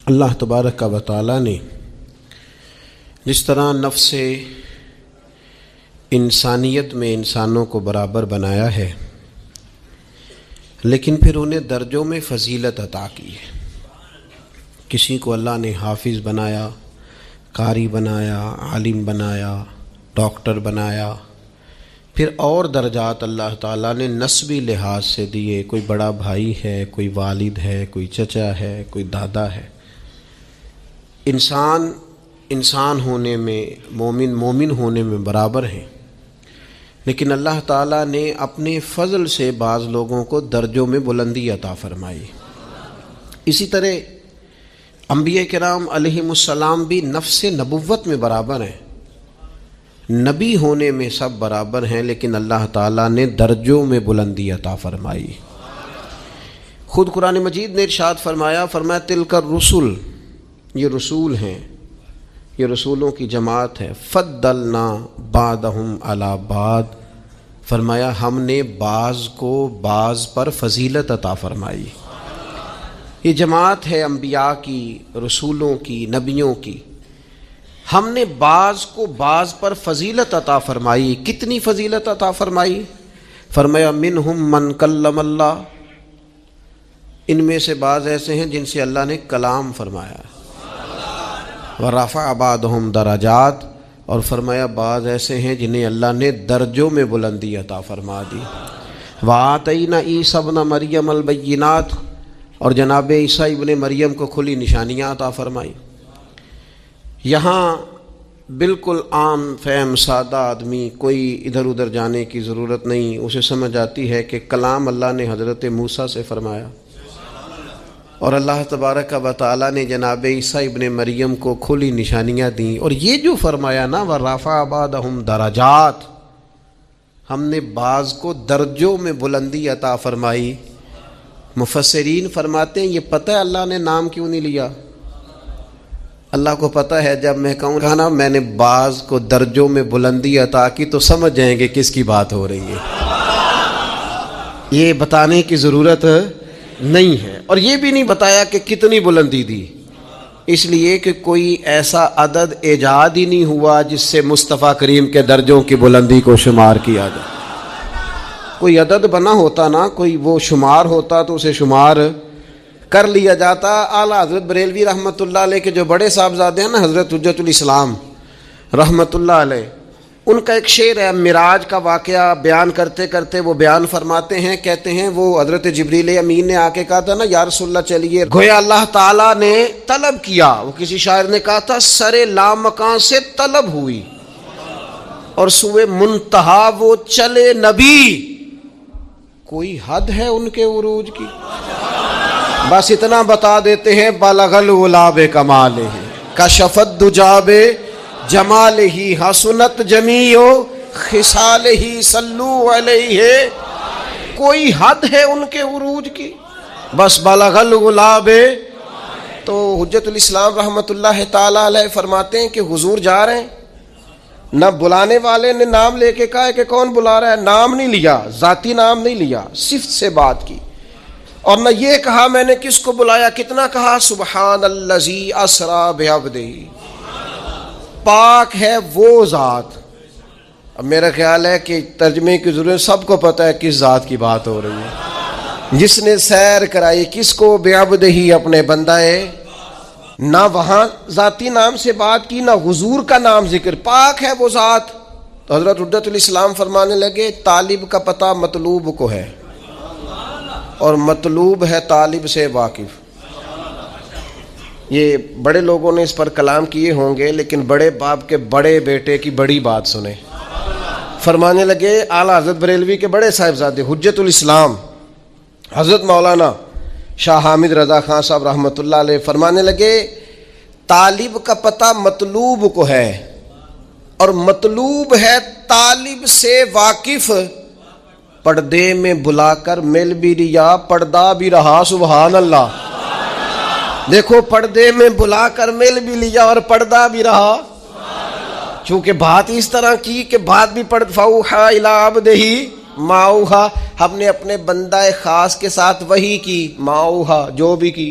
اللہ تبارک و تعالی نے جس طرح نفس انسانیت میں انسانوں کو برابر بنایا ہے، لیکن پھر انہیں درجوں میں فضیلت عطا کی ہے۔ کسی کو اللہ نے حافظ بنایا، قاری بنایا، عالم بنایا، ڈاکٹر بنایا، پھر اور درجات اللہ تعالیٰ نے نسبی لحاظ سے دیے۔ کوئی بڑا بھائی ہے، کوئی والد ہے، کوئی چچا ہے، کوئی دادا ہے۔ انسان ہونے میں، مومن ہونے میں برابر ہیں، لیکن اللہ تعالیٰ نے اپنے فضل سے بعض لوگوں کو درجوں میں بلندی عطا فرمائی۔ اسی طرح انبیاء کرام علیہم السلام بھی نفس نبوت میں برابر ہیں، نبی ہونے میں سب برابر ہیں، لیکن اللہ تعالیٰ نے درجوں میں بلندی عطا فرمائی۔ خود قرآن مجید نے ارشاد فرمایا تلک الرسل، یہ رسول ہیں، یہ رسولوں کی جماعت ہے، فضلنا بعضهم علی بعض، فرمایا ہم نے بعض کو بعض پر فضیلت عطا فرمائی۔ یہ جماعت ہے انبیاء کی، رسولوں کی، نبیوں کی، ہم نے بعض کو بعض پر فضیلت عطا فرمائی۔ کتنی فضیلت عطا فرمائی؟ فرمایا منہم من کلم اللہ، ان میں سے بعض ایسے ہیں جن سے اللہ نے کلام فرمایا، ورفع بعضهم درجات، اور فرمایا بعض ایسے ہیں جنہیں اللہ نے درجوں میں بلندی عطا فرما دی۔ وآتینا عیسی ابن مریم البینات، اور جناب عیسیٰ ابن مریم کو کھلی نشانیاں عطا فرمائی۔ یہاں بالکل عام فہم سادہ آدمی، کوئی ادھر ادھر جانے کی ضرورت نہیں، اسے سمجھ آتی ہے کہ کلام اللہ نے حضرت موسیٰ سے فرمایا، اور اللہ تبارک و تعالیٰ نے جناب عیسیٰ ابن مریم کو کھلی نشانیاں دیں، اور یہ جو فرمایا نا وَرَفَعَ بَعْضَهُمْ دَرَجَاتٍ، ہم نے بعض کو درجوں میں بلندی عطا فرمائی۔ مفسرین فرماتے ہیں یہ پتہ ہے اللہ نے نام کیوں نہیں لیا؟ اللہ کو پتہ ہے جب میں کہوں نا میں نے بعض کو درجوں میں بلندی عطا کی تو سمجھ جائیں گے کس کی بات ہو رہی ہے، یہ بتانے کی ضرورت نہیں ہے، اور یہ بھی نہیں بتایا کہ کتنی بلندی دی، اس لیے کہ کوئی ایسا عدد ایجاد ہی نہیں ہوا جس سے مصطفیٰ کریم کے درجوں کی بلندی کو شمار کیا جائے۔ کوئی عدد بنا ہوتا نا، کوئی وہ شمار ہوتا تو اسے شمار کر لیا جاتا۔ اعلیٰ حضرت بریلوی رحمۃ اللہ علیہ کے جو بڑے صاحبزادے ہیں نا، حضرت حجت الاسلام رحمۃ اللہ علیہ، ان کا ایک شعر ہے، معراج کا واقعہ بیان کرتے کرتے وہ بیان فرماتے ہیں، کہتے ہیں وہ حضرت جبریل امین نے آ کے کہا تھا نا یا رسول اللہ چلیے، گویا اللہ تعالیٰ نے طلب کیا، وہ کسی شاعر نے کہا تھا سر لامکان سے طلب ہوئی، اور سوئے منتہا وہ چلے نبی، کوئی حد ہے ان کے عروج کی؟ بس اتنا بتا دیتے ہیں بلغ العلا بکمالہ کشف الدجی بجمالہ حسنت جمیع خصالہ صلو علیہ، کوئی حد ہے ان کے عروج کی؟ بس بلغ العلا بے۔ تو حجت الاسلام رحمۃ اللہ تعالی علیہ فرماتے ہیں کہ حضور جا رہے ہیں، نہ بلانے والے نے نام لے کے کہا ہے کہ کون بلا رہا ہے، نام نہیں لیا، ذاتی نام نہیں لیا، صفت سے بات کی، اور نہ یہ کہا میں نے کس کو بلایا، کتنا کہا سبحان الذی اسری بعبدہ، پاک ہے وہ ذات۔ اب میرا خیال ہے کہ ترجمے کی ضرورت، سب کو پتہ ہے کس ذات کی بات ہو رہی ہے، جس نے سیر کرائی کس کو، بعبدہ ہی اپنے بندہ ہے، نہ وہاں ذاتی نام سے بات کی، نہ حضور کا نام ذکر، پاک ہے وہ ذات۔ تو حضرت حجت الاسلام فرمانے لگے طالب کا پتہ مطلوب کو ہے، اور مطلوب ہے طالب سے واقف۔ یہ بڑے لوگوں نے اس پر کلام کیے ہوں گے، لیکن بڑے باپ کے بڑے بیٹے کی بڑی بات سنیں۔ فرمانے لگے اعلیٰ حضرت بریلوی کے بڑے صاحبزادے حجت الاسلام حضرت مولانا شاہ حامد رضا خان صاحب رحمۃ اللہ علیہ فرمانے لگے طالب کا پتہ مطلوب کو ہے، اور مطلوب ہے طالب سے واقف، پردے میں بلا کر مل بھی لیا، پردہ بھی رہا، سبحان اللہ۔ دیکھو پردے میں بلا کر مل بھی لیا اور پردہ بھی رہا، چونکہ بات اس طرح کی کہ بات بھی فَأَوْحَىٰ إِلَىٰ عَبْدِهِ مَا أَوْحَىٰ، ہم نے اپنے بندہ خاص کے ساتھ وحی کی، ما اوحا جو بھی کی،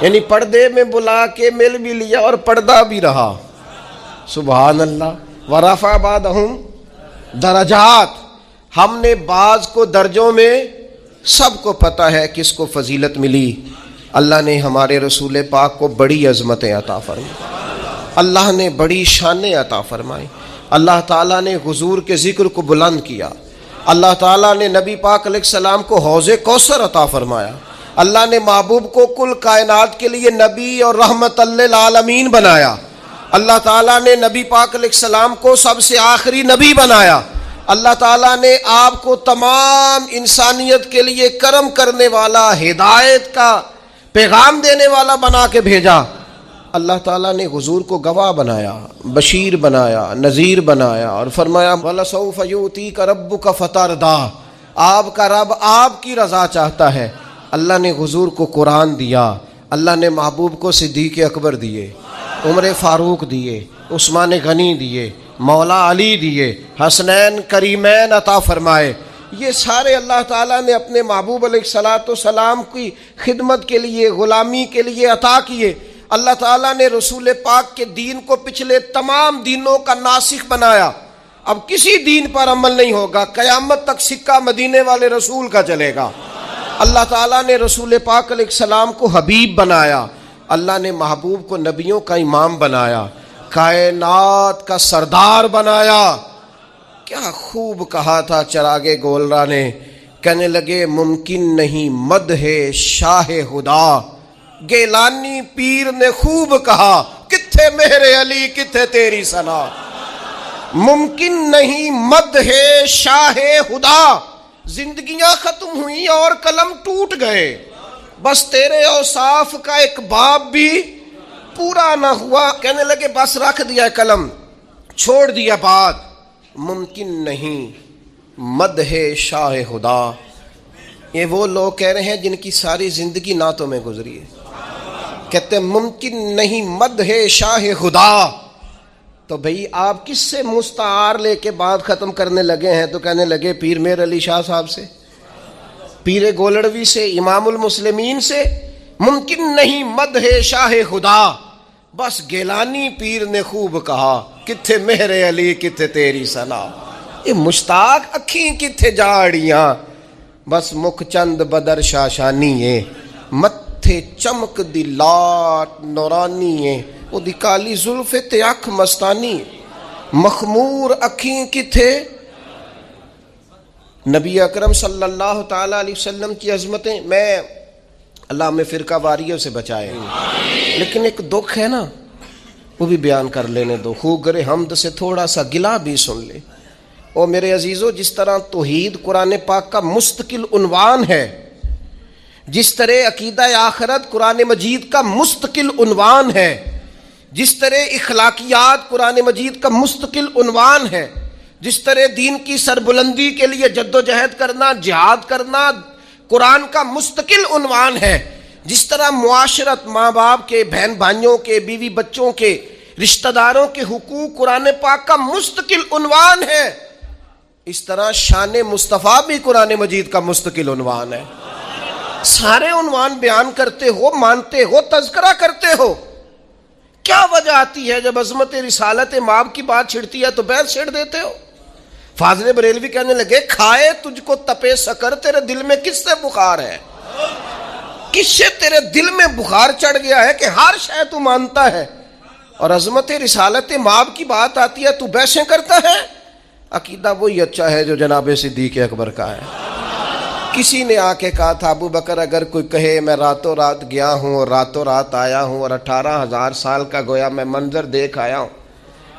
یعنی پردے میں بلا کے مل بھی لیا اور پردہ بھی رہا. سبحان اللہ. ورفع بعضهم درجات. ہم نے بعض کو درجوں میں، سب کو پتہ ہے کس کو فضیلت ملی. اللہ نے ہمارے رسول پاک کو بڑی عظمتیں عطا فرمائی، اللہ نے بڑی شانیں عطا فرمائی. اللہ تعالیٰ نے حضور کے ذکر کو بلند کیا. اللہ تعالیٰ نے نبی پاک علیہ السلام کو حوض کوثر عطا فرمایا. اللہ نے محبوب کو کل کائنات کے لیے نبی اور رحمت للعالمین بنایا. اللہ تعالیٰ نے نبی پاک علیہ السلام کو سب سے آخری نبی بنایا. اللہ تعالیٰ نے آپ کو تمام انسانیت کے لیے کرم کرنے والا، ہدایت کا پیغام دینے والا بنا کے بھیجا. اللہ تعالیٰ نے حضور کو گواہ بنایا، بشیر بنایا، نذیر بنایا، اور فرمایا وَلَسَوْفَ يُؤْتِيكَ رَبُّكَ فَتَرْضَىٰ. آپ کا رب آپ کی رضا چاہتا ہے. اللہ نے حضور کو قرآن دیا. اللہ نے محبوب کو صدیق اکبر دیے، عمر فاروق دیے، عثمان غنی دیے، مولا علی دیے، حسنین کریمین عطا فرمائے. یہ سارے اللہ تعالیٰ نے اپنے محبوب علیہ الصلاۃ والسلام کی خدمت کے لیے، غلامی کے لیے عطا کیے. اللہ تعالیٰ نے رسول پاک کے دین کو پچھلے تمام دینوں کا ناسخ بنایا. اب کسی دین پر عمل نہیں ہوگا، قیامت تک سکہ مدینے والے رسول کا چلے گا. اللہ تعالیٰ نے رسول پاک علیہ السلام کو حبیب بنایا. اللہ نے محبوب کو نبیوں کا امام بنایا، کائنات کا سردار بنایا. کیا خوب کہا تھا چراغے گولرا نے، کہنے لگے ممکن نہیں مدح شاہ خدا. گیلانی پیر نے خوب کہا کتھے میرے علی کتھے تیری ثنا. ممکن نہیں مدح شاہ خدا. زندگیاں ختم ہوئیں اور قلم ٹوٹ گئے، بس تیرے اوصاف کا ایک باب بھی پورا نہ ہوا. کہنے لگے بس رکھ دیا قلم، چھوڑ دیا بات. ممکن نہیں مدح شاہ خدا. یہ وہ لوگ کہہ رہے ہیں جن کی ساری زندگی نعتوں میں گزری ہے. کہتے ہیں ممکن نہیں مدح شاہ خدا. تو بھئی آپ کس سے مستعار لے کے بات ختم کرنے لگے ہیں؟ تو کہنے لگے پیر میر علی شاہ صاحب سے، پیر گولڑوی سے، امام المسلمین سے. ممکن نہیں مدح شاہ خدا. بس گیلانی پیر نے خوب کہا کتھے میرے علی کتھے تیری ثنا. یہ مشتاق اکھیں کتھے جاڑیاں، بس مکھ چند بدر شاشانی ہے، متھے چمک دی لاٹ نورانی ہے، وہ دی کالی زلف تے اکھ مستانی. مخمور اکھیں کتھے. نبی اکرم صلی اللہ تعالی علیہ وسلم کی عظمتیں، میں اللہ ہمیں فرقہ واریوں سے بچائے، لیکن ایک دکھ ہے نا، وہ بھی بیان کر لینے دو. خوگر حمد سے تھوڑا سا گلا بھی سن لے. اور میرے عزیزو، جس طرح توحید قرآن پاک کا مستقل عنوان ہے، جس طرح عقیدہ آخرت قرآن مجید کا مستقل عنوان ہے، جس طرح اخلاقیات قرآن مجید کا مستقل عنوان ہے، جس طرح دین کی سربلندی کے لیے جد و جہد کرنا، جہاد کرنا قرآن کا مستقل عنوان ہے، جس طرح معاشرت، ماں باپ کے، بہن بھائیوں کے، بیوی بچوں کے، رشتہ داروں کے حقوق قرآن پاک کا مستقل عنوان ہے، اس طرح شان مصطفیٰ بھی قرآن مجید کا مستقل عنوان ہے. سارے عنوان بیان کرتے ہو، مانتے ہو، تذکرہ کرتے ہو. کیا وجہ آتی ہے جب عظمت رسالت مآب کی بات چھڑتی ہے تو بیعت چھڑ دیتے ہو؟ فاضل بریلوی کہنے لگے کھائے تجھ کو تپے سکر، تیرے دل میں کس سے بخار ہے؟ کس سے تیرے دل میں بخار چڑھ گیا ہے کہ ہر شے تو مانتا ہے، اور عظمت رسالت مآب کی بات آتی ہے تو بحثیں کرتا ہے؟ عقیدہ وہی اچھا ہے جو جناب صدیق اکبر کا ہے. کسی نے آ کے کہا تھا ابو بکر اگر کوئی کہے میں راتوں رات گیا ہوں اور راتوں رات آیا ہوں اور 18,000 سال کا گویا میں منظر دیکھ آیا ہوں،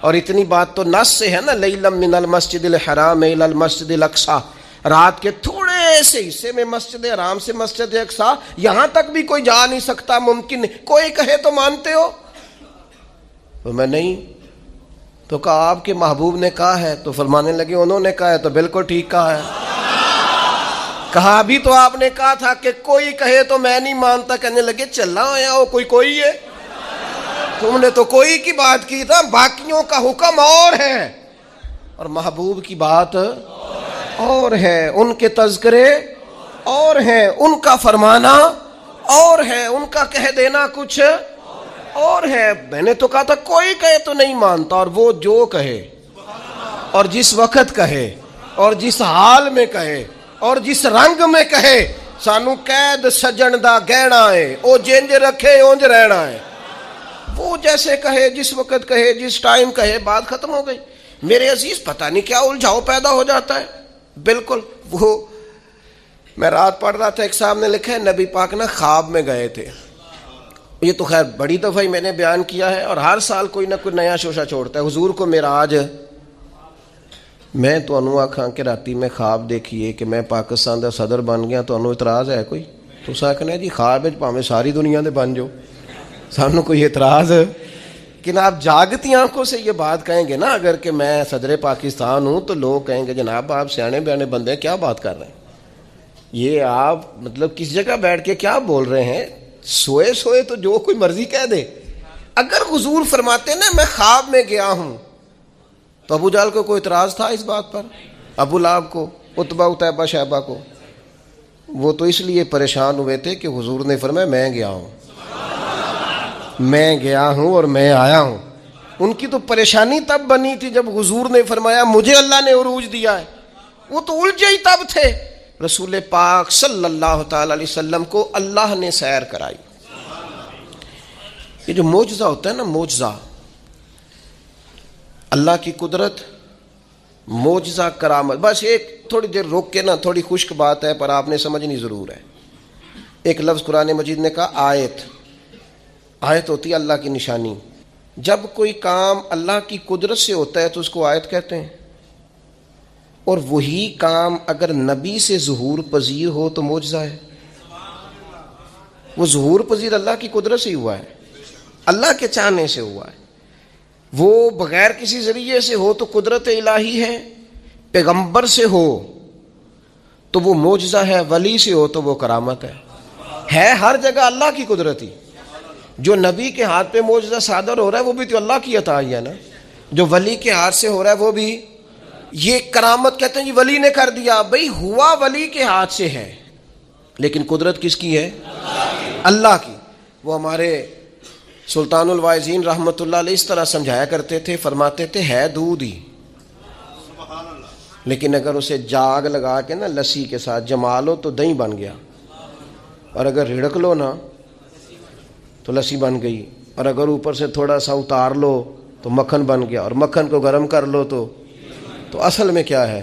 اور اتنی بات تو نص سے ہے نا، لیلم من المسجد الحرام الی المسجد الاقصی، رات کے تھوڑے سے حصے میں مسجد حرام سے مسجد اقصی، یہاں تک بھی کوئی جا نہیں سکتا، ممکن نہیں. کوئی کہے تو مانتے ہو؟ تو میں نہیں. تو کہا آپ کے محبوب نے کہا ہے. تو فرمانے لگے انہوں نے کہا ہے تو بالکل ٹھیک کہا ہے. کہا ابھی تو آپ نے کہا تھا کہ کوئی کہے تو میں نہیں مانتا. کہنے لگے چلا آیا ہو کوئی ہے، تم نے تو کوئی کی بات کی تھا، باقیوں کا حکم اور ہے اور محبوب کی بات اور ہے، ان کے تذکرے اور ہیں، ان کا فرمانا اور ہے، ان کا کہہ دینا کچھ اور ہے۔ میں نے تو کہا تھا کوئی کہے تو نہیں مانتا، اور وہ جو کہے اور جس وقت کہے اور جس حال میں کہے اور جس رنگ میں کہے، سانو قید سجن دا گہنا ہے، او جنج رکھے اونج رہنا ہے۔ وہ جیسے کہے، جس وقت کہے، جس ٹائم کہے، بات ختم ہو گئی۔ میرے عزیز پتہ نہیں کیا الجھاؤ پیدا ہو جاتا ہے۔ بالکل وہ میں رات پڑھ رہا تھا، ایک صاحب نے لکھا ہے نبی پاک نہ خواب میں گئے تھے۔ یہ تو خیر بڑی دفعہ ہی میں نے بیان کیا ہے، اور ہر سال کوئی نہ کوئی نیا شوشہ چھوڑتا ہے۔ حضور کو معراج، میں تو انو آکھاں کہ راتی میں خواب دیکھیے کہ میں پاکستان دا صدر بن گیا، تو انو اعتراض ہے کوئی؟ تو ساکھنے جی خواب پاویں ساری دنیا دے بن جو، سانو کوئی اعتراض؟ کہ آپ جاگتی آنکھوں سے یہ بات کہیں گے نا، اگر کہ میں صدر پاکستان ہوں تو لوگ کہیں گے جناب آپ سیانے بیانے بندے کیا بات کر رہے ہیں، یہ آپ مطلب کس جگہ بیٹھ کے کیا بول رہے ہیں؟ سوئے سوئے تو جو کوئی مرضی کہہ دے۔ اگر حضور فرماتے نا میں خواب میں گیا ہوں، تو ابو جہل کو کوئی اعتراض تھا اس بات پر؟ ابو لہب کو، عتبہ اتیبہ شیبہ کو؟ وہ تو اس لیے پریشان ہوئے تھے کہ حضور نے فرمایا میں گیا ہوں، میں گیا ہوں اور میں آیا ہوں۔ ان کی تو پریشانی تب بنی تھی جب حضور نے فرمایا مجھے اللہ نے عروج دیا ہے، وہ تو الجھے ہی تب تھے۔ رسول پاک صلی اللہ تعالی علیہ وسلم کو اللہ نے سیر کرائی۔ یہ جو معجزہ ہوتا ہے نا، معجزہ، اللہ کی قدرت، معجزہ، کرامت، بس ایک تھوڑی دیر روک کے نا، تھوڑی خشک بات ہے پر آپ نے سمجھنی ضرور ہے۔ ایک لفظ قرآن مجید نے کہا آیت۔ آیت ہوتی ہے اللہ کی نشانی۔ جب کوئی کام اللہ کی قدرت سے ہوتا ہے تو اس کو آیت کہتے ہیں، اور وہی کام اگر نبی سے ظہور پذیر ہو تو معجزہ ہے۔ وہ ظہور پذیر اللہ کی قدرت سے ہی ہوا ہے، اللہ کے چاہنے سے ہوا ہے۔ وہ بغیر کسی ذریعے سے ہو تو قدرت الہی ہے، پیغمبر سے ہو تو وہ معجزہ ہے، ولی سے ہو تو وہ کرامت ہے ہر جگہ اللہ کی قدرت ہی۔ جو نبی کے ہاتھ پہ معجزہ صادر ہو رہا ہے وہ بھی تو اللہ کی عطا ہی ہے نا، جو ولی کے ہاتھ سے ہو رہا ہے وہ بھی۔ یہ کرامت کہتے ہیں جی ولی نے کر دیا، بھئی ہوا ولی کے ہاتھ سے ہے، لیکن قدرت کس کی ہے؟ اللہ کی۔ وہ ہمارے سلطان الواعظین رحمۃ اللہ علیہ اس طرح سمجھایا کرتے تھے، فرماتے تھے ہے دودھ ہی، لیکن اگر اسے جاگ لگا کے نا لسی کے ساتھ جما لو تو دہی بن گیا، اور اگر رڑک لو نا تو لسی بن گئی، اور اگر اوپر سے تھوڑا سا اتار لو تو مکھن بن گیا، اور مکھن کو گرم کر لو تو اصل میں کیا ہے؟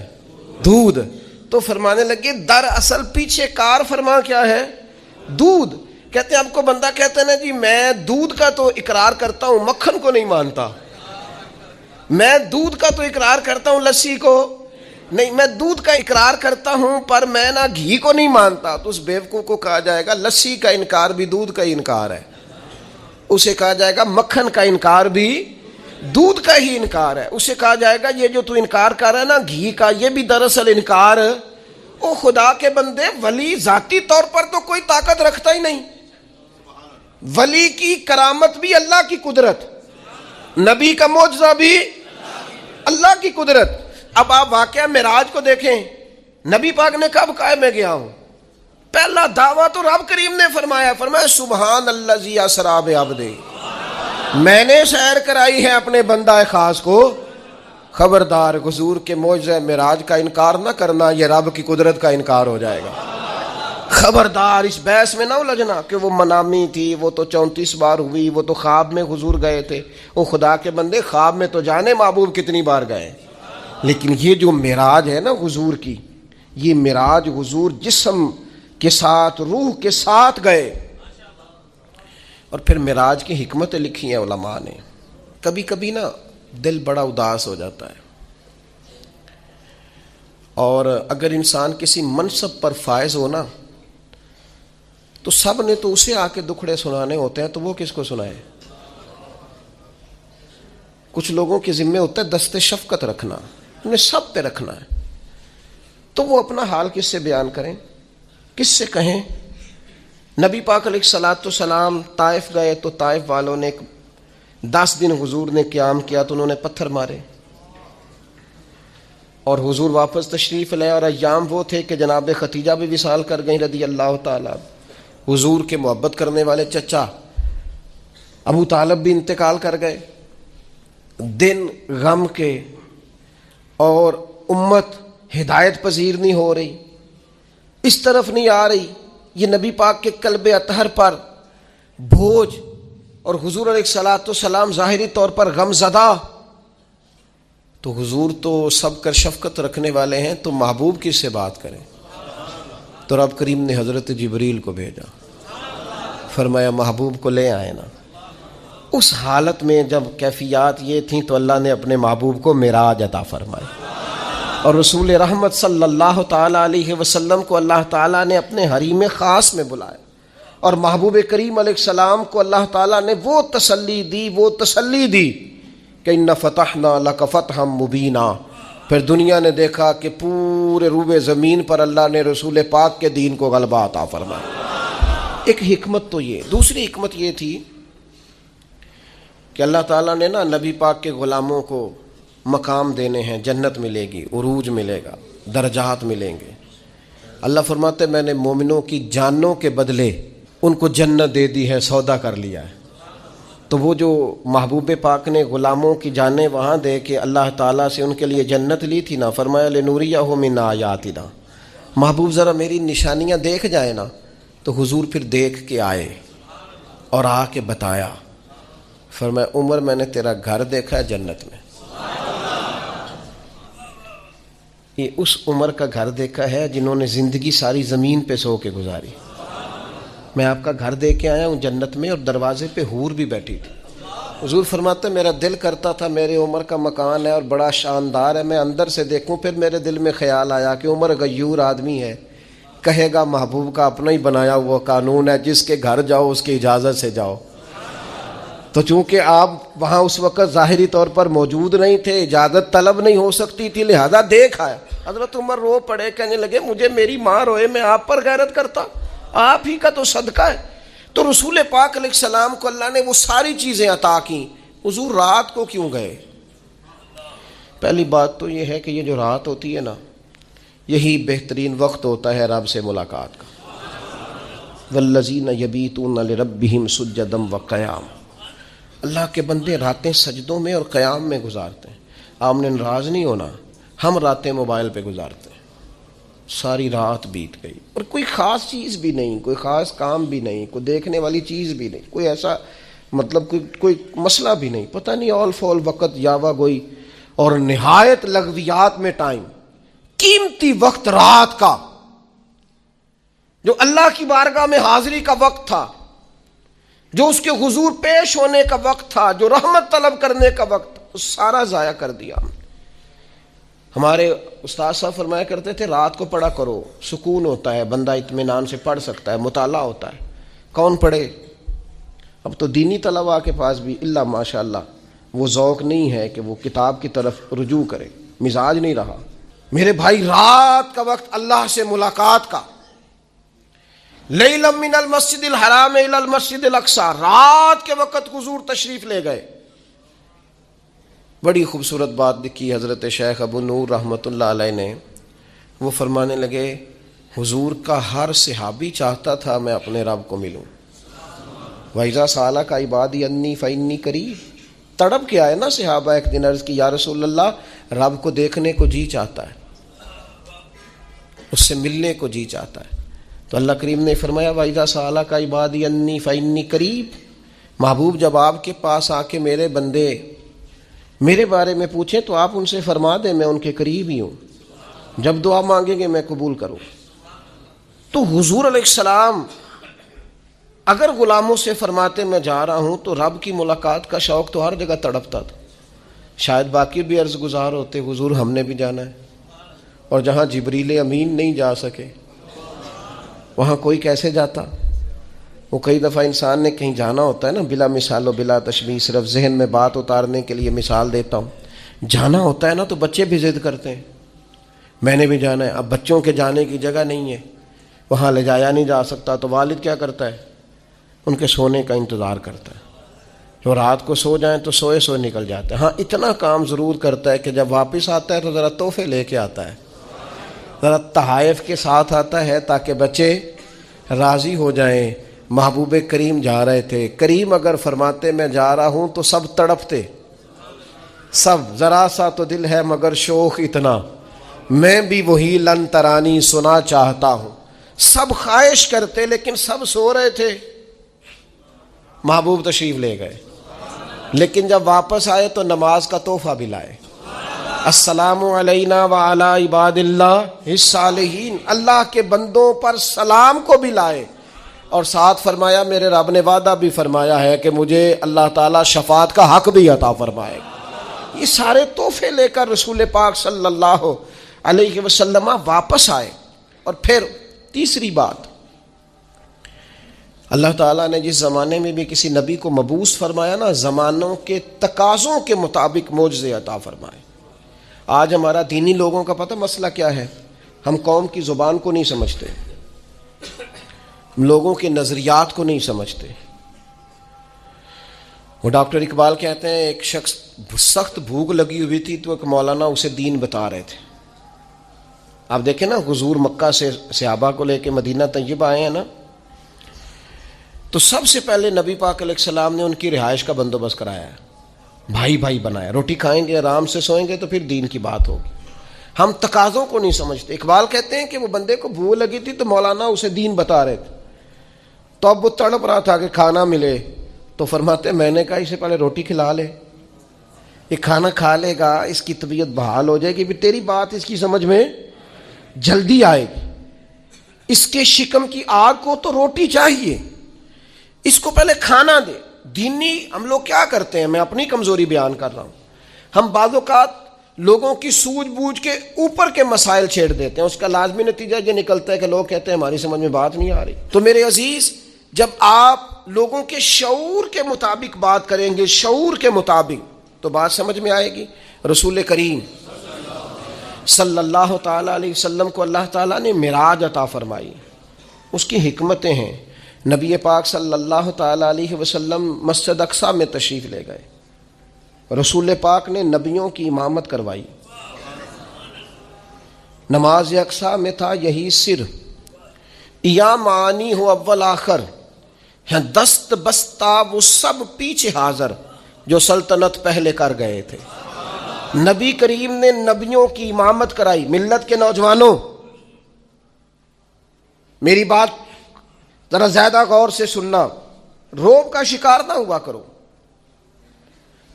دودھ۔ تو فرمانے لگے در اصل پیچھے کار فرما کیا ہے؟ دودھ۔ کہتے ہیں آپ کو بندہ کہتے ہیں نا جی میں دودھ کا تو اقرار کرتا ہوں، مکھن کو نہیں مانتا، میں دودھ کا تو اقرار کرتا ہوں، لسی کو نہیں، میں دودھ کا اقرار کرتا ہوں پر میں نا گھی کو نہیں مانتا، تو اس بیوقوف کو کہا جائے گا لسی کا انکار بھی دودھ کا ہی انکار ہے، اسے کہا جائے گا مکھن کا انکار بھی دودھ کا ہی انکار ہے، اسے کہا جائے گا یہ جو تو انکار کر رہا ہے نا گھی کا، یہ بھی دراصل انکار۔ او خدا کے بندے، ولی ذاتی طور پر تو کوئی طاقت رکھتا ہی نہیں، ولی کی کرامت بھی اللہ کی قدرت، نبی کا معجزہ بھی اللہ کی قدرت۔ اب آپ واقعہ معراج کو دیکھیں، نبی پاک نے کب کہا میں گیا ہوں؟ پہلا دعویٰ تو رب کریم نے فرمایا سبحان الذی اسری بعبدہ، میں نے سیر کرائی ہے اپنے بندہ خاص کو۔ خبردار، حضور کے معجزہ معراج کا انکار نہ کرنا، یہ رب کی قدرت کا انکار ہو جائے گا۔ خبردار، اس بحث میں نہ الجھنا کہ وہ منامی تھی، وہ تو 34 بار ہوئی، وہ تو خواب میں حضور گئے تھے۔ وہ خدا کے بندے، خواب میں تو جانے محبوب کتنی بار گئے، لیکن یہ جو معراج ہے نا حضور کی، یہ معراج حضور جسم کے ساتھ، روح کے ساتھ گئے۔ اور پھر معراج کی حکمتیں لکھی ہیں علماء نے۔ کبھی کبھی نا دل بڑا اداس ہو جاتا ہے، اور اگر انسان کسی منصب پر فائز ہو نا تو سب نے تو اسے آ کے دکھڑے سنانے ہوتے ہیں، تو وہ کس کو سنائے؟ کچھ لوگوں کے ذمے ہوتا ہے دست شفقت رکھنا، انہیں سب پہ رکھنا ہے، تو وہ اپنا حال کس سے بیان کریں، کس سے کہیں؟ نبی پاک علیہ الصلوۃ والسلام طائف گئے تو طائف والوں نے 10 دن حضور نے قیام کیا تو انہوں نے پتھر مارے، اور حضور واپس تشریف لائے، اور ایام وہ تھے کہ جناب ختیجہ بھی وصال کر گئیں رضی اللہ تعالیٰ۔ حضور کے محبت کرنے والے چچا ابو طالب بھی انتقال کر گئے. دن غم کے اور امت ہدایت پذیر نہیں ہو رہی, اس طرف نہیں آ رہی. یہ نبی پاک کے قلب اطہر پر بوجھ, اور حضور علیہ الصلوۃ والسلام ظاہری طور پر غم زدہ. تو حضور تو سب کر شفقت رکھنے والے ہیں, تو محبوب کس سے بات کریں؟ تو رب کریم نے حضرت جبریل کو بھیجا, فرمایا محبوب کو لے آئے نا. اس حالت میں جب کیفیات یہ تھیں تو اللہ نے اپنے محبوب کو معراج عطا فرمائی, اور رسول رحمت صلی اللہ تعالیٰ علیہ وسلم کو اللہ تعالیٰ نے اپنے حریم خاص میں بلایا, اور محبوب کریم علیہ السلام کو اللہ تعالیٰ نے وہ تسلی دی کہ اِنَّ فَتَحْنَا لَكَ فَتْحًا مُبِينًا. پھر دنیا نے دیکھا کہ پورے روبے زمین پر اللہ نے رسول پاک کے دین کو غلبہ عطا فرمایا. ایک حکمت تو یہ. دوسری حکمت یہ تھی کہ اللہ تعالیٰ نے نا نبی پاک کے غلاموں کو مقام دینے ہیں, جنت ملے گی, عروج ملے گا, درجات ملیں گے. اللہ فرماتے میں نے مومنوں کی جانوں کے بدلے ان کو جنت دے دی ہے, سودا کر لیا ہے. تو وہ جو محبوب پاک نے غلاموں کی جانیں وہاں دے کے اللہ تعالیٰ سے ان کے لیے جنت لی تھی نا, فرمایا لِنُرِيَهُ مِنْ آیَاتِنَا, محبوب ذرا میری نشانیاں دیکھ جائے نا. تو حضور پھر دیکھ کے آئے اور آ کے بتایا, فرمایا عمر میں نے تیرا گھر دیکھا ہے جنت میں, یہ اس عمر کا گھر دیکھا ہے جنہوں نے زندگی ساری زمین پہ سو کے گزاری. میں آپ کا گھر دے کے آیا ہوں جنت میں, اور دروازے پہ حور بھی بیٹھی تھی. حضور فرماتے میرا دل کرتا تھا میرے عمر کا مکان ہے اور بڑا شاندار ہے, میں اندر سے دیکھوں. پھر میرے دل میں خیال آیا کہ عمر غیور آدمی ہے, کہے گا محبوب کا اپنا ہی بنایا ہوا قانون ہے, جس کے گھر جاؤ اس کی اجازت سے جاؤ. تو چونکہ آپ وہاں اس وقت ظاہری طور پر موجود نہیں تھے, اجازت طلب نہیں ہو سکتی تھی, لہذا دیکھ آیا. حضرت عمر رو پڑے, کہنے لگے مجھے میری ماں روئے, میں آپ پر غیرت کرتا, آپ ہی کا تو صدقہ ہے. تو رسول پاک علیہ السلام کو اللہ نے وہ ساری چیزیں عطا کی. حضور رات کو کیوں گئے؟ پہلی بات تو یہ ہے کہ یہ جو رات ہوتی ہے نا, یہی بہترین وقت ہوتا ہے رب سے ملاقات کا. والذین یبیتون لربہم سجدا وقیاما, اللہ کے بندے راتیں سجدوں میں اور قیام میں گزارتے ہیں. آپ نے ناراض نہیں ہونا, ہم راتیں موبائل پہ گزارتے ہیں. ساری رات بیت گئی اور کوئی خاص چیز بھی نہیں, کوئی خاص کام بھی نہیں, کوئی دیکھنے والی چیز بھی نہیں, کوئی ایسا مطلب کوئی مسئلہ بھی نہیں, پتہ نہیں آل فول وقت یاوا گوئی, اور نہایت لغویات میں ٹائم. قیمتی وقت رات کا جو اللہ کی بارگاہ میں حاضری کا وقت تھا, جو اس کے حضور پیش ہونے کا وقت تھا, جو رحمت طلب کرنے کا وقت تھا, وہ سارا ضائع کر دیا. ہمارے استاد صاحب فرمایا کرتے تھے رات کو پڑھا کرو, سکون ہوتا ہے, بندہ اطمینان سے پڑھ سکتا ہے, مطالعہ ہوتا ہے. کون پڑھے؟ اب تو دینی طلباء کے پاس بھی اللہ ماشاء اللہ وہ ذوق نہیں ہے کہ وہ کتاب کی طرف رجوع کرے, مزاج نہیں رہا. میرے بھائی رات کا وقت اللہ سے ملاقات کا, لیلا من المسجد الحرام الی المسجد الاقصی, رات کے وقت حضور تشریف لے گئے. بڑی خوبصورت بات لکھی حضرت شیخ ابو نور رحمۃ اللہ علیہ نے. وہ فرمانے لگے حضور کا ہر صحابی چاہتا تھا میں اپنے رب کو ملوں. وَإِذَا سَأَلَكَ عِبَادِي أَنِّي فَإِنِّي قَرِيبٌ, تڑپ کے آئے نا صحابہ, ایک دن عرض کی یا رسول اللہ رب کو دیکھنے کو جی چاہتا ہے, اس سے ملنے کو جی چاہتا ہے. تو اللہ کریم نے فرمایا وَإِذَا سَأَلَكَ عِبَادِي أَنِّي فَإِنِّي قَرِيبٌ, محبوب جب آپ کے پاس آ کے میرے بندے میرے بارے میں پوچھیں تو آپ ان سے فرما دیں میں ان کے قریب ہی ہوں, جب دعا مانگیں گے میں قبول کروں. تو حضور علیہ السلام اگر غلاموں سے فرماتے میں جا رہا ہوں تو رب کی ملاقات کا شوق تو ہر جگہ تڑپتا تھا. شاید باقی بھی عرض گزار ہوتے حضور ہم نے بھی جانا ہے, اور جہاں جبریل امین نہیں جا سکے وہاں کوئی کیسے جاتا. وہ کئی دفعہ انسان نے کہیں جانا ہوتا ہے نا, بلا مثال و بلا تشبیہ, صرف ذہن میں بات اتارنے کے لیے مثال دیتا ہوں. جانا ہوتا ہے نا تو بچے بھی ضد کرتے ہیں میں نے بھی جانا ہے. اب بچوں کے جانے کی جگہ نہیں ہے, وہاں لے جایا نہیں جا سکتا, تو والد کیا کرتا ہے ان کے سونے کا انتظار کرتا ہے. جو رات کو سو جائیں تو سوئے سوئے نکل جاتے ہیں. ہاں اتنا کام ضرور کرتا ہے کہ جب واپس آتا ہے تو ذرا تحفے لے کے آتا ہے, ذرا تحائف کے ساتھ آتا ہے تاکہ بچے راضی ہو جائیں. محبوب کریم جا رہے تھے. کریم اگر فرماتے میں جا رہا ہوں تو سب تڑپتے, سب. ذرا سا تو دل ہے مگر شوق اتنا, میں بھی وہی لن ترانی سنا چاہتا ہوں. سب خواہش کرتے لیکن سب سو رہے تھے. محبوب تشریف لے گئے, لیکن جب واپس آئے تو نماز کا تحفہ بھی لائے. السلام علینا وعلی عباد اللہ الصالحین, اللہ کے بندوں پر سلام کو بھی لائے. اور ساتھ فرمایا میرے رب نے وعدہ بھی فرمایا ہے کہ مجھے اللہ تعالیٰ شفاعت کا حق بھی عطا فرمائے گا. یہ سارے تحفے لے کر رسول پاک صلی اللہ علیہ وسلم واپس آئے. اور پھر تیسری بات, اللہ تعالیٰ نے جس زمانے میں بھی کسی نبی کو مبعوث فرمایا نا, زمانوں کے تقاضوں کے مطابق معجزے عطا فرمائے. آج ہمارا دینی لوگوں کا پتہ مسئلہ کیا ہے؟ ہم قوم کی زبان کو نہیں سمجھتے, ہم لوگوں کے نظریات کو نہیں سمجھتے. وہ ڈاکٹر اقبال کہتے ہیں ایک شخص سخت بھوک لگی ہوئی تھی تو ایک مولانا اسے دین بتا رہے تھے. آپ دیکھیں نا, حضور مکہ سے صحابہ کو لے کے مدینہ طیبہ آئے ہیں نا, تو سب سے پہلے نبی پاک علیہ السلام نے ان کی رہائش کا بندوبست کرایا ہے. بھائی بھائی بنایا, روٹی کھائیں گے آرام سے سوئیں گے تو پھر دین کی بات ہوگی. ہم تقاضوں کو نہیں سمجھتے. اقبال کہتے ہیں کہ وہ بندے کو بھوک لگی تھی تو مولانا اسے دین بتا رہے تھے, تو اب وہ تڑپ رہا تھا کہ کھانا ملے. تو فرماتے میں نے کہا اسے پہلے روٹی کھلا لے, یہ کھانا کھا لے گا, اس کی طبیعت بحال ہو جائے گی, پھر تیری بات اس کی سمجھ میں جلدی آئے گی. اس کے شکم کی آگ کو تو روٹی چاہیے, اس کو پہلے کھانا دے. دینی ہم لوگ کیا کرتے ہیں, میں اپنی کمزوری بیان کر رہا ہوں, ہم بعض اوقات لوگوں کی سوجھ بوجھ کے اوپر کے مسائل چھیڑ دیتے ہیں. اس کا لازمی نتیجہ یہ نکلتا ہے کہ لوگ کہتے ہیں ہماری سمجھ میں بات نہیں آ رہی. تو میرے عزیز, جب آپ لوگوں کے شعور کے مطابق بات کریں گے, شعور کے مطابق, تو بات سمجھ میں آئے گی. رسول کریم صلی اللہ تعالیٰ علیہ وسلم کو اللہ تعالیٰ نے معراج عطا فرمائی. اس کی حکمتیں ہیں. نبی پاک صلی اللہ تعالیٰ علیہ وسلم مسجد اقصیٰ میں تشریف لے گئے. رسول پاک نے نبیوں کی امامت کروائی. نماز اقصیٰ میں تھا یہی سر, یا معانی ہو اول آخر, دست بستہ وہ سب پیچھے حاضر جو سلطنت پہلے کر گئے تھے. نبی کریم نے نبیوں کی امامت کرائی. ملت کے نوجوانوں, میری بات ذرا زیادہ غور سے سننا. روب کا شکار نہ ہوا کرو,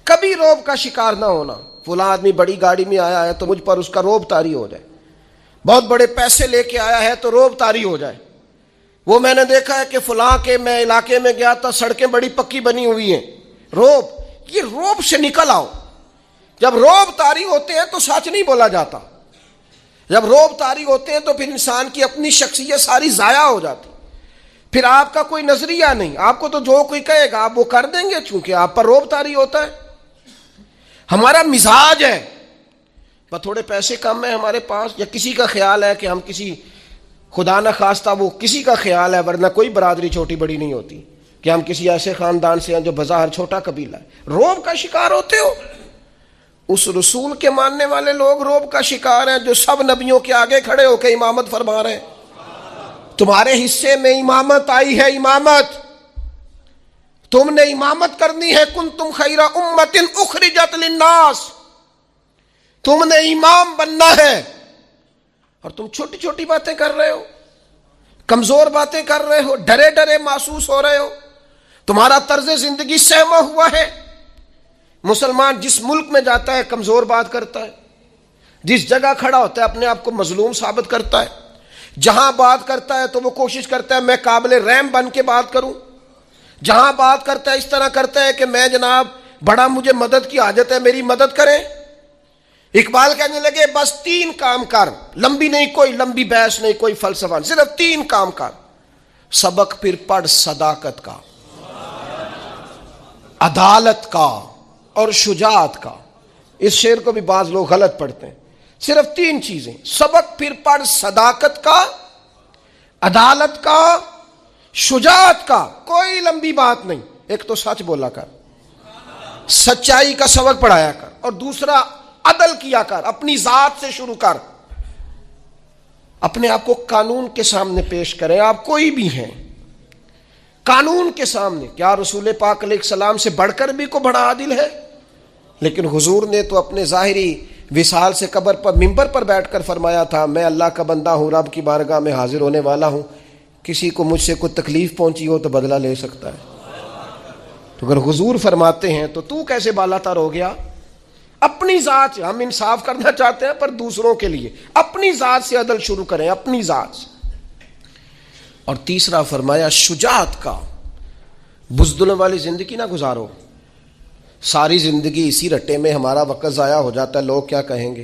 کبھی روب کا شکار نہ ہونا. فلاں آدمی بڑی گاڑی میں آیا ہے تو مجھ پر اس کا روب طاری ہو جائے, بہت بڑے پیسے لے کے آیا ہے تو روب طاری ہو جائے. وہ میں نے دیکھا ہے کہ فلاں کے میں علاقے میں گیا تھا, سڑکیں بڑی پکی بنی ہوئی ہیں. روب, یہ روب سے نکل آؤ. جب روب طاری ہوتے ہیں تو سچ نہیں بولا جاتا. جب روب طاری ہوتے ہیں تو پھر انسان کی اپنی شخصیت ساری ضائع ہو جاتی. پھر آپ کا کوئی نظریہ نہیں, آپ کو تو جو کوئی کہے گا آپ وہ کر دیں گے, چونکہ آپ پر روب طاری ہوتا ہے. ہمارا مزاج ہے, پر تھوڑے پیسے کم ہیں ہمارے پاس, یا کسی کا خیال ہے کہ ہم کسی, خدا نہ خواستہ وہ کسی کا خیال ہے, ورنہ کوئی برادری چھوٹی بڑی نہیں ہوتی, کہ ہم کسی ایسے خاندان سے ہیں جو بظاہر چھوٹا قبیلہ ہے. روب کا شکار ہوتے ہو. اس رسول کے ماننے والے لوگ روب کا شکار ہیں جو سب نبیوں کے آگے کھڑے ہو کے امامت فرما رہے ہیں. تمہارے حصے میں امامت آئی ہے, امامت تم نے امامت کرنی ہے. کنتم خیر امت اخرجت للناس, تم نے امام بننا ہے. اور تم چھوٹی چھوٹی باتیں کر رہے ہو, کمزور باتیں کر رہے ہو, ڈرے ڈرے محسوس ہو رہے ہو. تمہارا طرز زندگی سہما ہوا ہے. مسلمان جس ملک میں جاتا ہے کمزور بات کرتا ہے, جس جگہ کھڑا ہوتا ہے اپنے آپ کو مظلوم ثابت کرتا ہے. جہاں بات کرتا ہے تو وہ کوشش کرتا ہے میں قابل رحم بن کے بات کروں. جہاں بات کرتا ہے اس طرح کرتا ہے کہ میں جناب بڑا, مجھے مدد کی حاجت ہے, میری مدد کریں. اقبال کہنے لگے بس 3 کام کر, لمبی نہیں, کوئی لمبی بحث نہیں, کوئی فلسفہ نہیں, صرف 3 کام کر. سبق پھر پڑھ صداقت کا, عدالت کا اور شجاعت کا. اس شعر کو بھی بعض لوگ غلط پڑھتے ہیں. صرف 3 چیزیں, سبق پھر پڑھ صداقت کا, عدالت کا, شجاعت کا. کوئی لمبی بات نہیں. ایک تو سچ بولا کر, سچائی کا سبق پڑھایا کر, اور دوسرا عدل کیا کر. اپنی ذات سے شروع کر, اپنے آپ کو قانون کے سامنے پیش کریں. آپ کوئی بھی ہیں, قانون کے سامنے. کیا رسول پاک علیہ السلام سے بڑھ کر بھی کوئی بڑا عادل ہے؟ لیکن حضور نے تو اپنے ظاہری وصال سے قبر پر ممبر پر بیٹھ کر فرمایا تھا, میں اللہ کا بندہ ہوں, رب کی بارگاہ میں حاضر ہونے والا ہوں, کسی کو مجھ سے کوئی تکلیف پہنچی ہو تو بدلہ لے سکتا ہے. تو اگر حضور فرماتے ہیں تو کیسے بالا تر ہو گیا؟ اپنی ذات سے ہم انصاف کرنا چاہتے ہیں, پر دوسروں کے لیے اپنی ذات سے عدل شروع کریں, اپنی ذات سے. اور تیسرا فرمایا شجاعت کا, بزدلوں والی زندگی نہ گزارو. ساری زندگی اسی رٹے میں ہمارا وقت ضائع ہو جاتا ہے. لوگ کیا کہیں گے,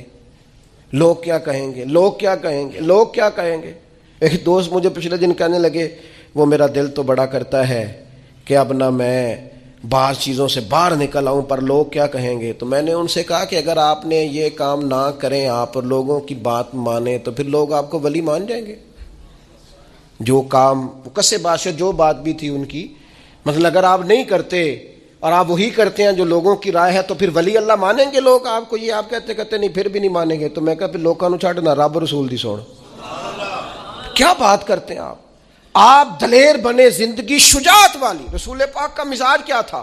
لوگ کیا کہیں گے, لوگ کیا کہیں گے, لوگ کیا کہیں گے. ایک دوست مجھے پچھلے دن کہنے لگے, وہ میرا دل تو بڑا کرتا ہے کہ اب نہ میں بعض چیزوں سے باہر نکل آؤں, پر لوگ کیا کہیں گے. تو میں نے ان سے کہا کہ اگر آپ نے یہ کام نہ کریں, آپ لوگوں کی بات مانیں, تو پھر لوگ آپ کو ولی مان جائیں گے. جو کام کسے بادشاہ جو بات بھی تھی ان کی, مثلا اگر آپ نہیں کرتے اور آپ وہی کرتے ہیں جو لوگوں کی رائے ہے, تو پھر ولی اللہ مانیں گے لوگ آپ کو؟ یہ آپ کہتے نہیں, پھر بھی نہیں مانیں گے. تو میں کہا پھر لوگوں چھاڑنا, رب رسول دی سوڑ. کیا بات کرتے ہیں آپ دلیر بنے, زندگی شجاعت والی. رسول پاک کا مزاج کیا تھا؟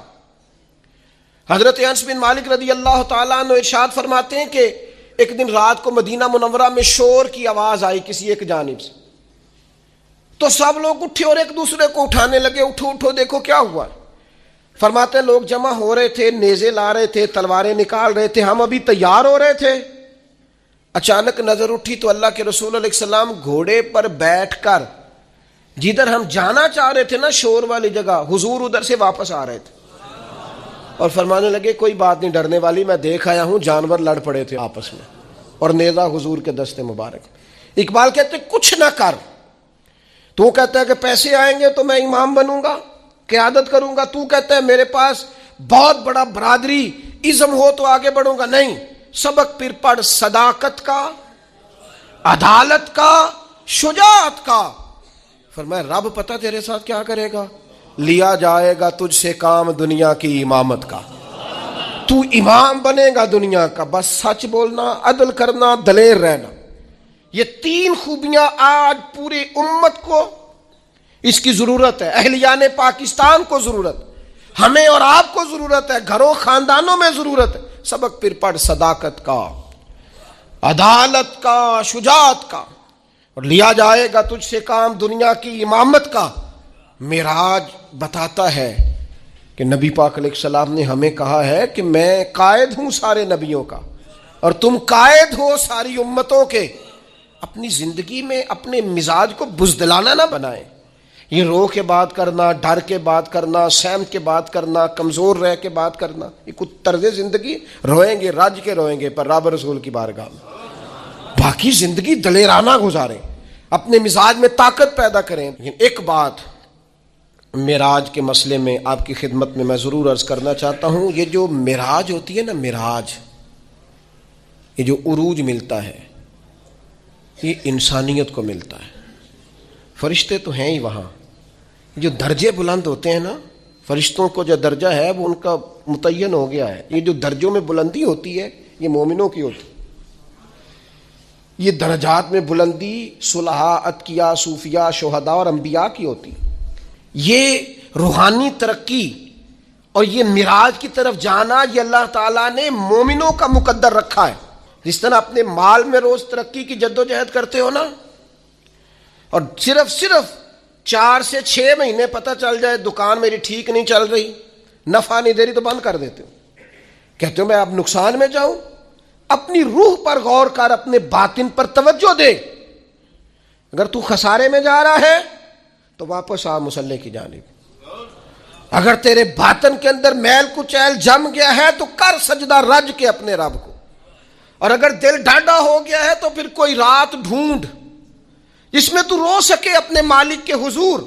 حضرت انس بن مالک رضی اللہ تعالیٰ عنہ ارشاد فرماتے ہیں کہ ایک دن رات کو مدینہ منورہ میں شور کی آواز آئی کسی ایک جانب سے, تو سب لوگ اٹھے اور ایک دوسرے کو اٹھانے لگے, اٹھو اٹھو دیکھو کیا ہوا. فرماتے ہیں لوگ جمع ہو رہے تھے, نیزے لا رہے تھے, تلواریں نکال رہے تھے, ہم ابھی تیار ہو رہے تھے. اچانک نظر اٹھی تو اللہ کے رسول علیہ السلام گھوڑے پر بیٹھ کر جدھر ہم جانا چاہ رہے تھے نا, شور والی جگہ, حضور ادھر سے واپس آ رہے تھے. اور فرمانے لگے کوئی بات نہیں ڈرنے والی, میں دیکھ آیا ہوں جانور لڑ پڑے تھے آپس میں, اور نیزہ حضور کے دستے مبارک. اقبال کہتے کچھ نہ کر, تو کہتا ہے کہ پیسے آئیں گے تو میں امام بنوں گا, قیادت کروں گا. تو کہتا ہے میرے پاس بہت بڑا برادری ازم ہو تو آگے بڑھوں گا. نہیں, سبق پھر پڑھ صداقت کا, عدالت کا, شجاعت کا. فرمایا رب پتہ تیرے ساتھ کیا کرے گا, لیا جائے گا تجھ سے کام دنیا کی امامت کا. تو امام بنے گا دنیا کا, بس سچ بولنا, عدل کرنا, دلیر رہنا. یہ 3 خوبیاں آج پوری امت کو اس کی ضرورت ہے. اہلیان پاکستان کو ضرورت, ہمیں اور آپ کو ضرورت ہے, گھروں خاندانوں میں ضرورت ہے. سبق پھر پڑھ صداقت کا, عدالت کا, شجاعت کا, اور لیا جائے گا تجھ سے کام دنیا کی امامت کا. معراج بتاتا ہے کہ نبی پاک علیہ السلام نے ہمیں کہا ہے کہ میں قائد ہوں سارے نبیوں کا, اور تم قائد ہو ساری امتوں کے. اپنی زندگی میں اپنے مزاج کو بزدلانہ نہ بنائیں. یہ رو کے بات کرنا, ڈر کے بات کرنا, سہمت کے بات کرنا, کمزور رہ کے بات کرنا, یہ کچھ طرز زندگی. روئیں گے, رج کے روئیں گے, پر رب رسول کی بارگاہ میں. باقی زندگی دلیرانہ گزاریں, اپنے مزاج میں طاقت پیدا کریں. لیکن ایک بات معراج کے مسئلے میں آپ کی خدمت میں میں ضرور عرض کرنا چاہتا ہوں. یہ جو معراج ہوتی ہے نا, معراج, یہ جو عروج ملتا ہے, یہ انسانیت کو ملتا ہے. فرشتے تو ہیں ہی وہاں, جو درجے بلند ہوتے ہیں نا, فرشتوں کو جو درجہ ہے وہ ان کا متعین ہو گیا ہے. یہ جو درجوں میں بلندی ہوتی ہے یہ مومنوں کی ہوتی ہے. یہ درجات میں بلندی صلحاء, اتقیاء, صوفیاء, شہداء اور انبیاء کی ہوتی. یہ روحانی ترقی اور یہ معراج کی طرف جانا, یہ اللہ تعالیٰ نے مومنوں کا مقدر رکھا ہے. جس طرح اپنے مال میں روز ترقی کی جدوجہد کرتے ہو نا, اور صرف 4 سے 6 مہینے پتہ چل جائے دکان میری ٹھیک نہیں چل رہی, نفع نہیں دے رہی, تو بند کر دیتے ہو. کہتے ہو میں اب نقصان میں جاؤں. اپنی روح پر غور کر, اپنے باطن پر توجہ دے. اگر تو خسارے میں جا رہا ہے تو واپس آ مصلی کی جانب. اگر تیرے باطن کے اندر میل کچیل جم گیا ہے تو کر سجدہ رج کے اپنے رب کو. اور اگر دل ڈاڈا ہو گیا ہے تو پھر کوئی رات ڈھونڈ جس میں تو رو سکے اپنے مالک کے حضور.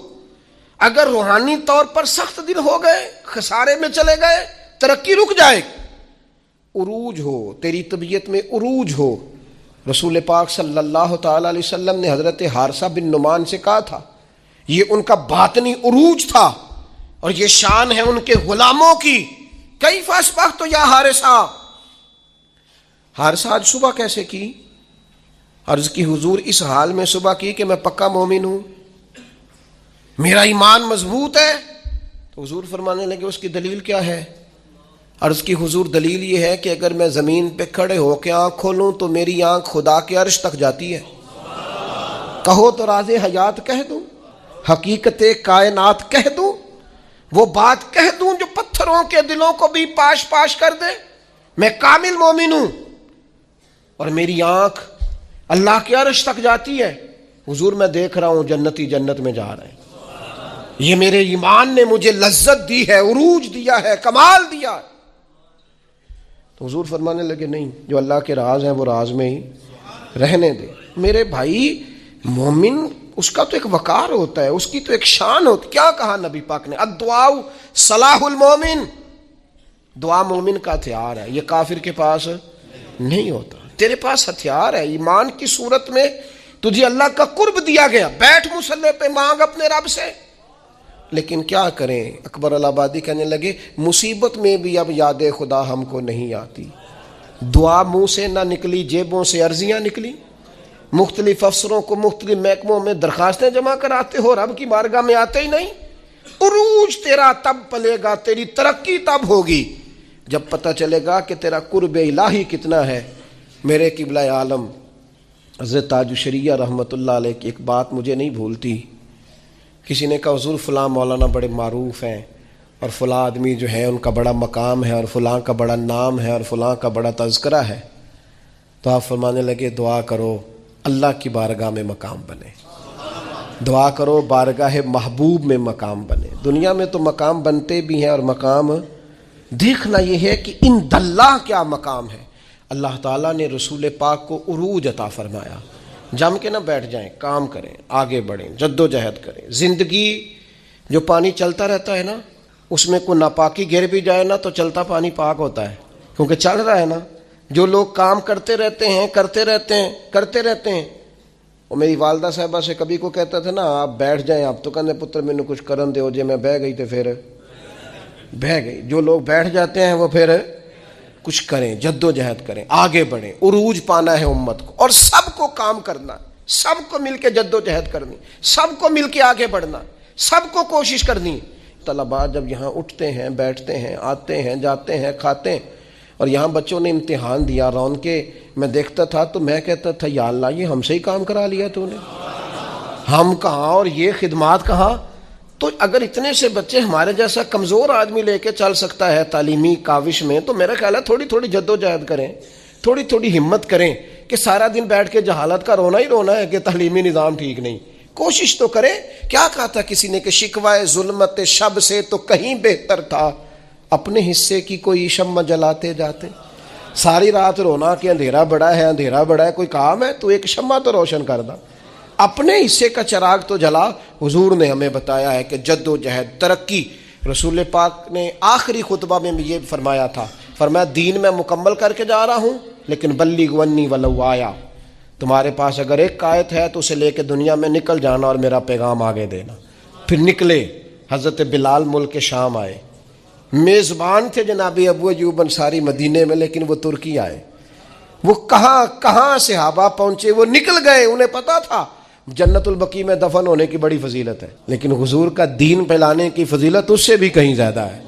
اگر روحانی طور پر سخت دن ہو گئے, خسارے میں چلے گئے, ترقی رک جائے, عروج ہو, تیری طبیعت میں عروج ہو. رسول پاک صلی اللہ تعالی علیہ وسلم نے حضرت حارثہ بن نعمان سے کہا تھا, یہ ان کا باطنی عروج تھا, اور یہ شان ہے ان کے غلاموں کی. کیف اصبحت یا حارثہ, حارثہ آج صبح کیسے کی؟ عرض کی حضور اس حال میں صبح کی کہ میں پکا مومن ہوں، میرا ایمان مضبوط ہے؟ تو حضور فرمانے لگے اس کی دلیل کیا ہے؟ عرض کی حضور دلیل یہ ہے کہ اگر میں زمین پہ کھڑے ہو کے آنکھ کھولوں تو میری آنکھ خدا کے عرش تک جاتی ہے۔ کہو تو راز حیات کہہ دوں، حقیقت کائنات کہہ دوں، وہ بات کہہ دوں جو پتھروں کے دلوں کو بھی پاش پاش کر دے۔ میں کامل مومن ہوں اور میری آنکھ اللہ کے عرش تک جاتی ہے۔ حضور میں دیکھ رہا ہوں جنتی جنت میں جا رہے ہیں، یہ میرے ایمان نے مجھے لذت دی ہے، عروج دیا ہے، کمال دیا ہے۔ تو حضور فرمانے لگے نہیں، جو اللہ کے راز ہیں وہ راز میں ہی رہنے دے۔ میرے بھائی، مومن اس کا تو ایک وقار ہوتا ہے، اس کی تو ایک شان ہوتی۔ کیا کہا نبی پاک نے؟ الدعاء صلاح المومن، دعا مومن کا ہتھیار ہے، یہ کافر کے پاس نہیں ہوتا۔ تیرے پاس ہتھیار ہے، ایمان کی صورت میں تجھے اللہ کا قرب دیا گیا، بیٹھ مصلی پہ مانگ اپنے رب سے۔ لیکن کیا کریں، اکبر الآبادی کہنے لگے مصیبت میں بھی اب یاد خدا ہم کو نہیں آتی۔ دعا منہ سے نہ نکلی، جیبوں سے عرضیاں نکلی، مختلف افسروں کو مختلف محکموں میں درخواستیں جمع کراتے ہو، رب کی بارگاہ میں آتے ہی نہیں۔ عروج تیرا تب پلے گا، تیری ترقی تب ہوگی جب پتہ چلے گا کہ تیرا قرب الہی کتنا ہے۔ میرے قبلہ عالم حضرت تاج الشریعہ رحمۃ اللہ علیہ کی ایک بات مجھے نہیں بھولتی۔ کسی نے کہا حضور فلاں مولانا بڑے معروف ہیں اور فلاں آدمی جو ہے ان کا بڑا مقام ہے اور فلاں کا بڑا نام ہے اور فلاں کا بڑا تذکرہ ہے، تو آپ فرمانے لگے دعا کرو اللہ کی بارگاہ میں مقام بنے، دعا کرو بارگاہ محبوب میں مقام بنے۔ دنیا میں تو مقام بنتے بھی ہیں اور مقام دیکھنا یہ ہے کہ عند اللہ کیا مقام ہے۔ اللہ تعالیٰ نے رسول پاک کو عروج عطا فرمایا۔ جم کے نہ بیٹھ جائیں، کام کریں، آگے بڑھیں، جد و جہد کریں۔ زندگی جو پانی چلتا رہتا ہے نا، اس میں کوئی ناپاکی گر بھی جائے نا تو چلتا پانی پاک ہوتا ہے، کیونکہ چل رہا ہے نا۔ جو لوگ کام کرتے رہتے ہیں کرتے رہتے ہیں، وہ میری والدہ صاحبہ سے کبھی کو کہتا تھا نا آپ بیٹھ جائیں، آپ تو کہنے پتر میں نے کچھ کرن دے ہو جے میں بہ گئی تو پھر بہ گئی۔ جو لوگ بیٹھ جاتے ہیں وہ پھر کچھ کریں، جد و جہد کریں، آگے بڑھیں۔ عروج پانا ہے امت کو، اور سب کو کام کرنا، سب کو مل کے جد و جہد کرنی، سب کو مل کے آگے بڑھنا، سب کو کوشش کرنی۔ طلباء جب یہاں اٹھتے ہیں، بیٹھتے ہیں، آتے ہیں، جاتے ہیں، کھاتے ہیں، اور یہاں بچوں نے امتحان دیا، رون کے میں دیکھتا تھا تو میں کہتا تھا یا اللہ یہ ہم سے ہی کام کرا لیا تو نے، ہم کہاں اور یہ خدمات کہاں۔ تو اگر اتنے سے بچے ہمارے جیسا کمزور آدمی لے کے چل سکتا ہے تعلیمی کاوش میں، تو میرا خیال ہے تھوڑی تھوڑی جد و جہد کریں، تھوڑی تھوڑی ہمت کریں کہ سارا دن بیٹھ کے جہالت کا رونا ہی رونا ہے کہ تعلیمی نظام ٹھیک نہیں۔ کوشش تو کریں۔ کیا کہا تھا کسی نے کہ شکوائے ظلمت شب سے تو کہیں بہتر تھا اپنے حصے کی کوئی شمع جلاتے جاتے۔ ساری رات رونا کہ اندھیرا بڑا ہے، اندھیرا بڑا ہے، کوئی کام ہے تو ایک شمع تو روشن کر دا، اپنے حصے کا چراغ تو جلا۔ حضور نے ہمیں بتایا ہے کہ جد و جہد، ترقی۔ رسول پاک نے آخری خطبہ میں بھی یہ فرمایا تھا، فرمایا دین میں مکمل کر کے جا رہا ہوں لیکن بلغ عنی ولو آیا، تمہارے پاس اگر ایک آیت ہے تو اسے لے کے دنیا میں نکل جانا اور میرا پیغام آگے دینا۔ پھر نکلے، حضرت بلال ملک شام آئے، میزبان تھے جناب ابو ایوب انصاری مدینے میں، لیکن وہ ترکی آئے۔ وہ کہاں کہاں صحابہ پہنچے، وہ نکل گئے، انہیں پتا تھا جنت البقیع میں دفن ہونے کی بڑی فضیلت ہے، لیکن حضور کا دین پھیلانے کی فضیلت اس سے بھی کہیں زیادہ ہے۔